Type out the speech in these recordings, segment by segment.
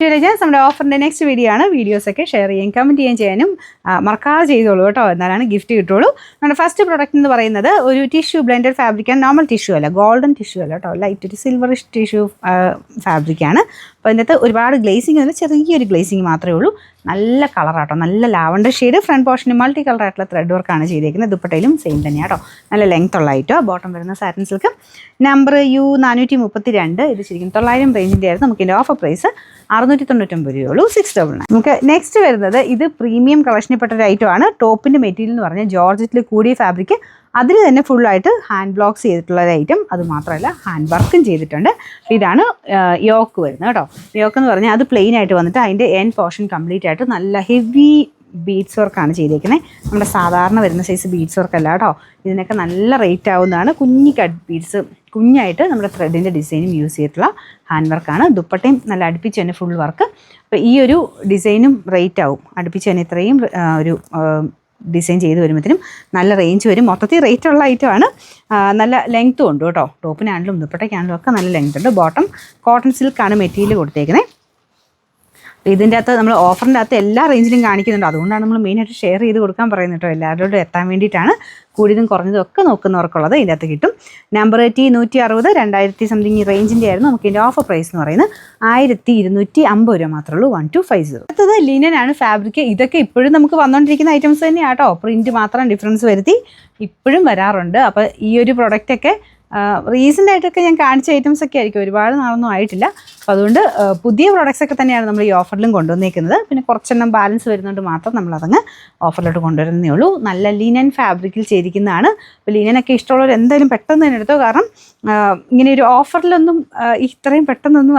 നമ്മുടെ ഓഫറിൻ്റെ next video ആണ്. വീഡിയോസൊക്കെ ഷെയർ ചെയ്യാൻ കമൻറ്റ് ചെയ്യാനും മറക്കാതെ ചെയ്തോളൂ കേട്ടോ, എന്നാലാണ് ഗിഫ്റ്റ് കിട്ടുള്ളൂ. നമ്മുടെ ഫസ്റ്റ് പ്രോഡക്റ്റ് എന്ന് പറയുന്നത് ഒരു ടിഷ്യൂ ബ്ലെൻഡഡ് ഫാബ്രിക്കാണ്. നോർമൽ ടിഷ്യൂ അല്ല, ഗോൾഡൻ ടിഷ്യൂ അല്ല കേട്ടോ, ലൈറ്റ് ഒരു സിൽവറിഷ് ടിഷ്യൂ ഫാബ്രിക്കാണ്. അപ്പോൾ അതിനകത്ത് ഒരുപാട് ഗ്ലേസിംഗ് അല്ല, ചെറിയൊരു ഗ്ലേസിംഗ് മാത്രമേ ഉള്ളൂ. നല്ല കളറാട്ടോ, നല്ല ലാവണ്ടർ ഷെയ്ഡ്. ഫ്രണ്ട് പോർഷന് മൾട്ടി കളർ ആയിട്ടുള്ള ത്രെഡ് വർക്കാണ് ചെയ്തേക്കുന്നത്. ദുപ്പട്ടയിലും സെയിം തന്നെയാണ് കേട്ടോ, നല്ല ലെങ്ത് ഉള്ള ഐറ്റോ. ബോട്ടം വരുന്ന സാറ്റിൻ സിൽക്ക്, നമ്പർ U432. ഇത് ശരിക്കും 900 റേഞ്ചിൻ്റെ ആയിരുന്നു. നമുക്ക് ഇതിൻ്റെ ഓഫർ പ്രൈസ് 699 രൂപയുള്ളൂ, 699. നമുക്ക് നെക്സ്റ്റ് വരുന്നത് ഇത് പ്രീമിയം കളക്ഷനിൽപ്പെട്ട ഒരു ഐറ്റം ആണ്. ടോപ്പിൻ്റെ മെറ്റീരിയൽ എന്ന് പറഞ്ഞാൽ ജോർജറ്റിൽ കൂടിയ ഫാബ്രിക്, അതിൽ തന്നെ ഫുള്ളായിട്ട് ഹാൻഡ് ബ്ലോക്സ് ചെയ്തിട്ടുള്ള ഒരു ഐറ്റം. അത് മാത്രമല്ല ഹാൻഡ് വർക്കും ചെയ്തിട്ടുണ്ട്. ഇതാണ് യോക്ക് വരുന്നത് കേട്ടോ. യോക്ക് എന്ന് പറഞ്ഞാൽ അത് പ്ലെയിൻ ആയിട്ട് വന്നിട്ട് അതിൻ്റെ എൻഡ് പോർഷൻ കംപ്ലീറ്റ് ആയിട്ട് നല്ല ഹെവി ബീഡ്സ് വർക്കാണ് ചെയ്തേക്കുന്നത്. നമ്മുടെ സാധാരണ വരുന്ന സൈസ് ബീഡ്സ് വർക്ക് അല്ല കേട്ടോ. ഇതിനൊക്കെ നല്ല റേറ്റ് ആവുന്നതാണ്. കുഞ്ഞി കട്ട് ബീഡ്സ്, കുഞ്ഞായിട്ട് നമ്മുടെ ത്രെഡിൻ്റെ ഡിസൈനും യൂസ് ചെയ്തിട്ടുള്ള ഹാൻഡ് വർക്കാണ്. ദുപ്പട്ടയും നല്ല അടുപ്പിച്ച് തന്നെ ഫുൾ വർക്ക്. അപ്പോൾ ഈ ഒരു ഡിസൈനും റേറ്റ് ആവും. അടുപ്പിച്ച് തന്നെ ഇത്രയും ഒരു ഡിസൈൻ ചെയ്ത് വരുമ്പോഴത്തേനും നല്ല റേഞ്ച് വരും. മൊത്തത്തിൽ റേറ്റ് ഉള്ള ഐറ്റമാണ്. നല്ല ലെങ്ത്തും ഉണ്ട് കേട്ടോ. ടോപ്പിനാണെങ്കിലും ദുപ്പട്ടയ്ക്കാണെങ്കിലും ഒക്കെ നല്ല ലെങ്ത് ഉണ്ട്. ബോട്ടം കോട്ടൺ സിൽക്കാണ് മെറ്റീരിയൽ കൊടുത്തേക്കുന്നത്. ഇതിൻ്റെ അകത്ത് നമ്മൾ ഓഫറിൻ്റെ അകത്ത് എല്ലാ റേഞ്ചിലും കാണിക്കുന്നുണ്ട്. അതുകൊണ്ടാണ് നമ്മൾ മെയിനായിട്ട് ഷെയർ ചെയ്ത് കൊടുക്കാൻ പറയുന്നത് കേട്ടോ. എല്ലാവരോടും എത്താൻ വേണ്ടിയിട്ടാണ്. കൂടിയതും കുറഞ്ഞതും ഒക്കെ നോക്കുന്നവർക്കുള്ളത് ഇതിൻ്റെ അകത്ത് കിട്ടും. നമ്പർ T160, 2000 സംതിങ് റേഞ്ചിൻ്റെ ആയിരുന്നു. നമുക്ക് ഇതിൻ്റെ ഓഫർ പ്രൈസ് എന്ന് പറയുന്നത് 1250 രൂപ മാത്രമേ ഉള്ളൂ, 1250. അടുത്തത് ലിനൻ ആണ് ഫാബ്രിക്. ഇതൊക്കെ ഇപ്പോഴും നമുക്ക് വന്നുകൊണ്ടിരിക്കുന്ന ഐറ്റംസ് തന്നെയാണ് കേട്ടോ. പ്രിൻറ്റ് മാത്രം ഡിഫറൻസ് വരുത്തി ഇപ്പോഴും വരാറുണ്ട്. അപ്പോൾ ഈ ഒരു പ്രൊഡക്റ്റൊക്കെ റീസെൻ്റ് ആയിട്ടൊക്കെ ഞാൻ കാണിച്ച ഐറ്റംസ് ഒക്കെ ആയിരിക്കും, ഒരുപാട് നാളൊന്നും ആയിട്ടില്ല. അപ്പോൾ അതുകൊണ്ട് പുതിയ പ്രോഡക്റ്റ്സ് ഒക്കെ തന്നെയാണ് നമ്മൾ ഈ ഓഫറിലും കൊണ്ടുവന്നേക്കുന്നത്. പിന്നെ കുറച്ചെണ്ണം ബാലൻസ് വരുന്നതുകൊണ്ട് മാത്രം നമ്മളതങ്ങ് ഓഫറിലോട്ട് കൊണ്ടുവരുന്നേ ഉള്ളൂ. നല്ല ലിനൻ ഫാബ്രിക്കിൽ ചെയ്തിരിക്കുന്നതാണ്. അപ്പോൾ ലിനനൊക്കെ ഇഷ്ടമുള്ളവർ എന്തായാലും പെട്ടെന്ന് തന്നെ എടുത്തോ. കാരണം ഇങ്ങനെ ഒരു ഓഫറിലൊന്നും ഇത്രയും പെട്ടെന്നൊന്നും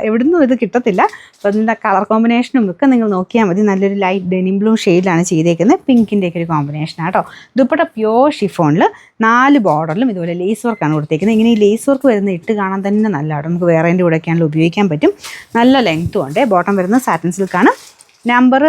എവിടുന്നും ഇത് കിട്ടത്തില്ല. അപ്പോൾ അതിൻ്റെ കളർ കോമ്പിനേഷനും ഒക്കെ നിങ്ങൾ നോക്കിയാൽ മതി. നല്ലൊരു ലൈറ്റ് ഡെനിം ബ്ലൂ ഷെയ്ഡിലാണ് ചെയ്തേക്കുന്നത്. പിങ്കിൻ്റെയൊക്കെ ഒരു കോമ്പിനേഷനാണ് കേട്ടോ. ദുപ്പട്ട പ്യോർ ഷിഫോണിൽ 4 ബോർഡറിലും ഇതുപോലെ ലേസ് വർക്കാണ് കൊടുത്തേക്കുന്നത്. ഇങ്ങനെ ഈ ലേസ് വർക്ക് വരുന്ന ഇട്ട് കാണാൻ തന്നെ നല്ലതാണ്. നമുക്ക് വേറേൻ്റെ കൂടെയൊക്കെയാണെങ്കിലും ഉപയോഗിക്കാൻ പറ്റും. നല്ല ലെങ്ത്തും ഉണ്ട്. ബോട്ടം വരുന്നത് സാറ്റിൻ സിൽക്കാണ്. Number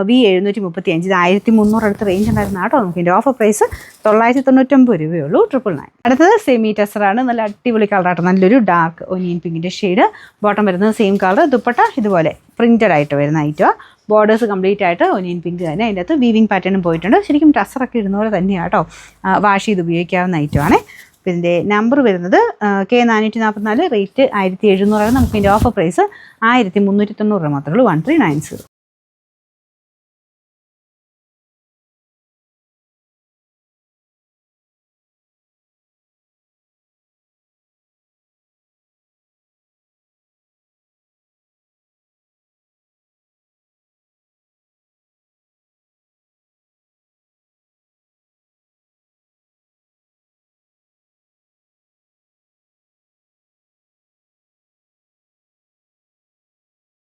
V735. ഇത് 1300 അടുത്ത് റേഞ്ച് ഉണ്ടായിരുന്ന കേട്ടോ. നമുക്ക് ഇതിൻ്റെ ഓഫർ പ്രൈസ് 999 രൂപയുള്ളൂ, 999. അടുത്തത് സെമി ടെസറാണ്. നല്ല അടിപൊളി കളറാട്ടോ. നല്ലൊരു ഡാർക്ക് ഒനിയൻ പിങ്കിൻ്റെ ഷെയ്ഡ്. ബോട്ടം വരുന്നത് സെയിം കളർ. ദുപ്പട്ട ഇതുപോലെ പ്രിൻറ്റഡ് ആയിട്ട് വരുന്ന ഐറ്റമാണ്. ബോർഡേഴ്സ് കംപ്ലീറ്റ് ആയിട്ട് ഒനിയൻ പിങ്ക് തന്നെ. അതിൻ്റെ അകത്ത് വീവിങ് പാറ്റേണും പോയിട്ടുണ്ട്. ശരിക്കും ടസറൊക്കെ ഇടുന്ന പോലെ തന്നെയാണ് കേട്ടോ. വാഷ് ചെയ്ത് ഉപയോഗിക്കാവുന്ന ഐറ്റമാണ്. ഇതിൻ്റെ നമ്പർ വരുന്നത് K444, റേറ്റ് 1700. നമുക്ക് ഇതിൻ്റെ ഓഫർ പ്രൈസ് 1390 രൂപ മാത്രമേ ഉള്ളൂ, 1390.